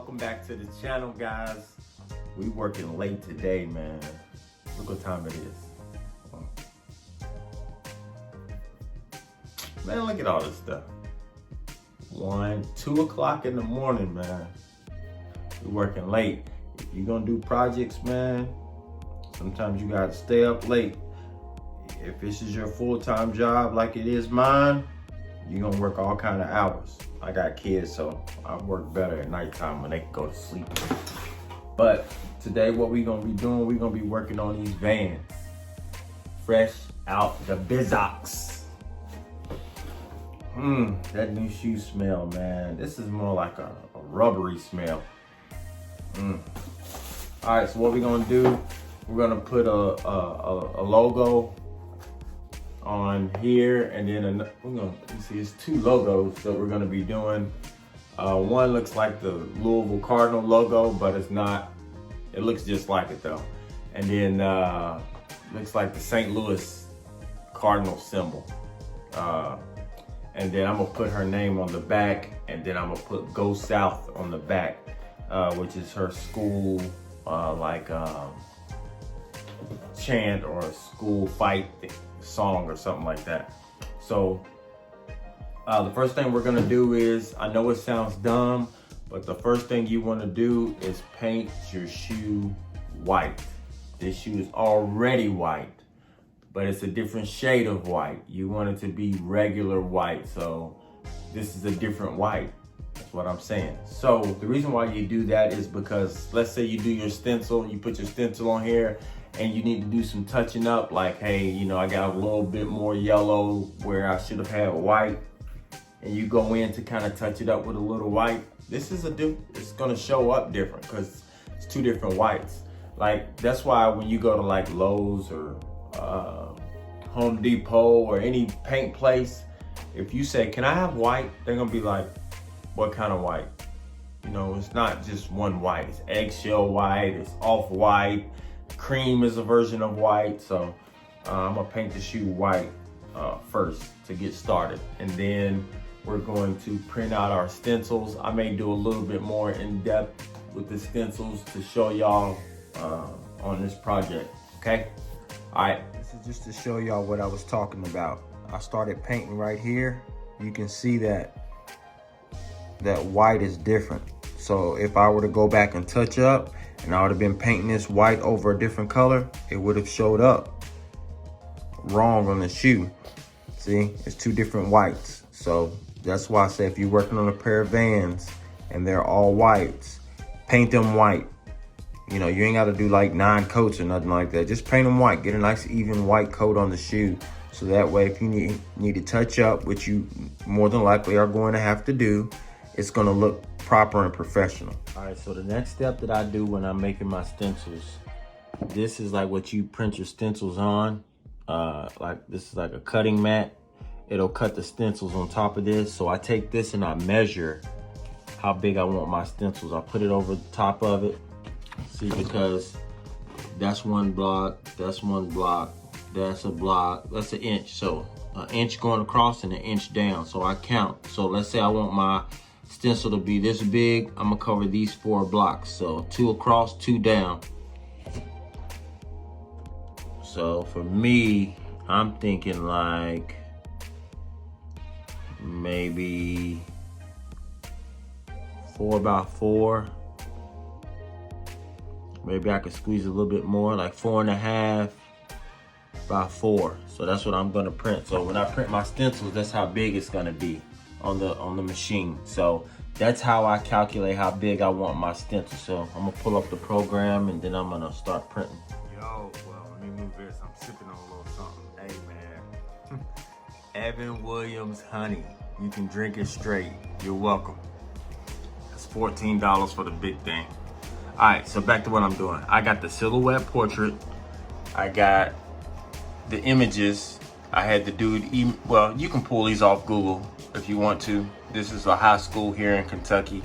welcome back to the channel, guys. We working late today, man. Look what time it is. Man, look at all this stuff. 2 o'clock in the morning, man. We working late. If you're gonna do projects, man, sometimes you gotta stay up late. If this is your full-time job like it is mine, you're gonna work all kind of hours. I got kids, so I work better at nighttime when they can go to sleep. But today what we gonna be doing, we're gonna be working on these vans. Fresh out the bizox. That new shoe smell, man. This is more like a rubbery smell. All right, so what we're gonna do, we're gonna put a logo on here, and then you see it's 2 logos that we're gonna be doing. One looks like the Louisville Cardinal logo, but it's not. It looks just like it though. And then looks like the St. Louis Cardinal symbol. And then I'm gonna put her name on the back, and then I'm gonna put Go South on the back, which is her school chant or a school fight song or something like that. So the first thing we're gonna do is, I know it sounds dumb, but the first thing you wanna do is paint your shoe white. This shoe is already white, but it's a different shade of white. You want it to be regular white, so this is a different white. That's what I'm saying. So the reason why you do that is because, let's say you do your stencil, you put your stencil on here, and you need to do some touching up, like, hey, you know, I got a little bit more yellow where I should have had white, and you go in to kind of touch it up with a little white. This is it's gonna show up different because it's 2 different whites. Like, that's why when you go to like Lowe's or Home Depot or any paint place, if you say, can I have white? They're gonna be like, what kind of white? You know, it's not just one white. It's eggshell white, it's off-white, cream is a version of white. So I'm gonna paint the shoe white first to get started. And then we're going to print out our stencils. I may do a little bit more in depth with the stencils to show y'all on this project, okay? All right, this is just to show y'all what I was talking about. I started painting right here. You can see that white is different. So if I were to go back and touch up, and I would have been painting this white over a different color, it would have showed up wrong on the shoe. See, it's 2 different whites. So that's why I say, if you're working on a pair of Vans and they're all whites, paint them white. You know, you ain't got to do like 9 coats or nothing like that. Just paint them white. Get a nice even white coat on the shoe. So that way, if you need to touch up, which you more than likely are going to have to do, it's going to look proper and professional. All right, so the next step that I do when I'm making my stencils, this is like what you print your stencils on. Like, this is like a cutting mat. It'll cut the stencils on top of this. So I take this and I measure how big I want my stencils. I put it over the top of it. See, because that's 1 block, that's 1 block, that's a block, that's an inch. So an inch going across and an inch down. So I count. So let's say I want my stencil to be this big. I'm gonna cover these 4 blocks. So 2 across, 2 down. So for me, I'm thinking like maybe 4 by 4. Maybe I could squeeze a little bit more, like 4.5 by 4. So that's what I'm gonna print. So when I print my stencils, that's how big it's gonna be on the machine. So that's how I calculate how big I want my stencil. So I'm gonna pull up the program and then I'm gonna start printing. Yo, well, let me move this. I'm sipping on a little something. Hey, man. Evan Williams honey. You can drink it straight. You're welcome. It's $14 for the big thing. All right, so back to what I'm doing. I got the silhouette portrait. I got the images. I had the dude, well, you can pull these off Google if you want to. This is a high school here in Kentucky.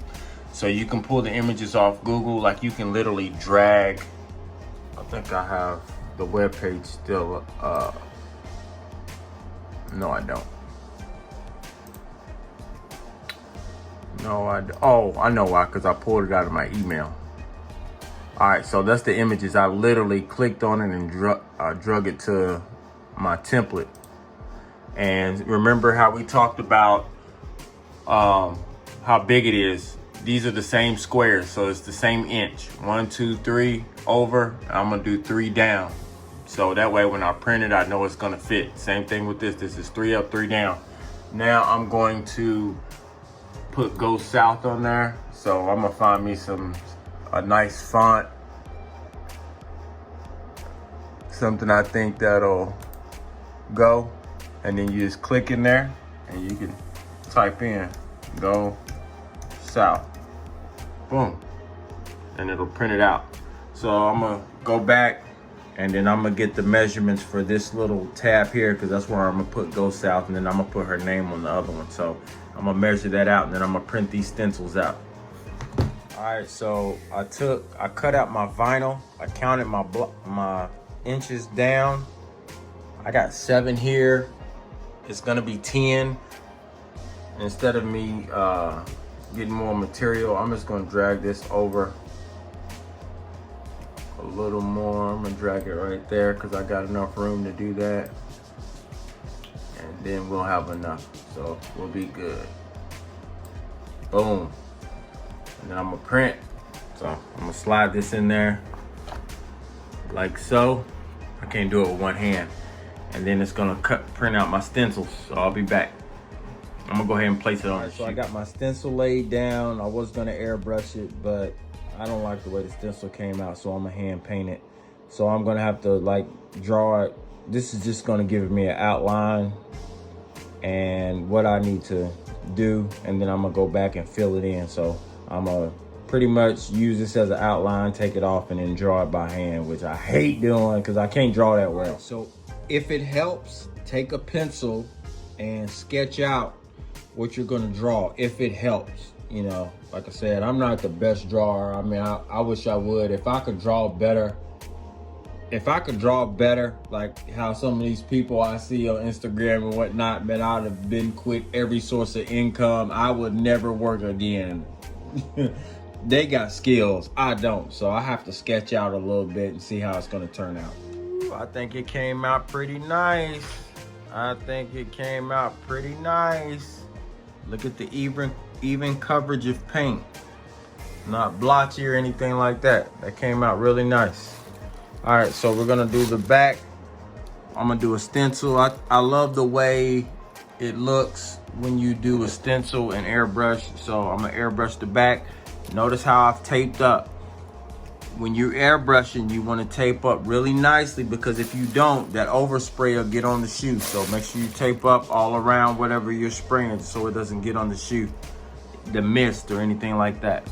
So you can pull the images off Google. Like, you can literally drag. I think I have the webpage still. No, I don't. No, oh, I know why, because I pulled it out of my email. All right, so that's the images. I literally clicked on it and drug it to my template. And remember how we talked about how big it is? These are the same squares, so it's the same inch. 1, 2, 3 over. I'm gonna do 3 down. So that way when I print it, I know it's gonna fit. Same thing with this. This is 3 up, 3 down. Now I'm going to put Go South on there. So I'm gonna find me a nice font. Something I think that'll go. And then you just click in there and you can type in Go South. Boom. And it'll print it out. So I'm gonna go back and then I'm gonna get the measurements for this little tab here, because that's where I'm gonna put Go South, and then I'm gonna put her name on the other one. So I'm gonna measure that out and then I'm gonna print these stencils out. All right, so I cut out my vinyl. I counted my inches down. I got 7 here. It's gonna be 10. Instead of me getting more material, I'm just gonna drag this over a little more. I'm gonna drag it right there because I got enough room to do that. And then we'll have enough, so we'll be good. Boom. And then I'm gonna print. So I'm gonna slide this in there like so. I can't do it with one hand. And then it's gonna print out my stencils. So I'll be back. I'm gonna go ahead and place it on the sheet. So I got my stencil laid down. I was gonna airbrush it, but I don't like the way the stencil came out, so I'm gonna hand paint it. So I'm gonna have to like draw it. This is just gonna give me an outline and what I need to do, and then I'm gonna go back and fill it in. So I'm gonna pretty much use this as an outline, take it off, and then draw it by hand, which I hate doing because I can't draw that well. So if it helps, take a pencil and sketch out what you're gonna draw, if it helps. You know, like I said, I'm not the best drawer. I mean, I wish I would. If I could draw better, like how some of these people I see on Instagram and whatnot, man, I'd have been quit every source of income. I would never work again. They got skills, I don't. So I have to sketch out a little bit and see how it's gonna turn out. I think it came out pretty nice. Look at the even coverage of paint. Not blotchy or anything like that. That came out really nice. All right, so we're gonna do the back. I'm gonna do a stencil. I love the way it looks when you do a stencil and airbrush. So I'm gonna airbrush the back. Notice how I've taped up. When you're airbrushing, you wanna tape up really nicely, because if you don't, that overspray will get on the shoe. So make sure you tape up all around whatever you're spraying so it doesn't get on the shoe, the mist or anything like that.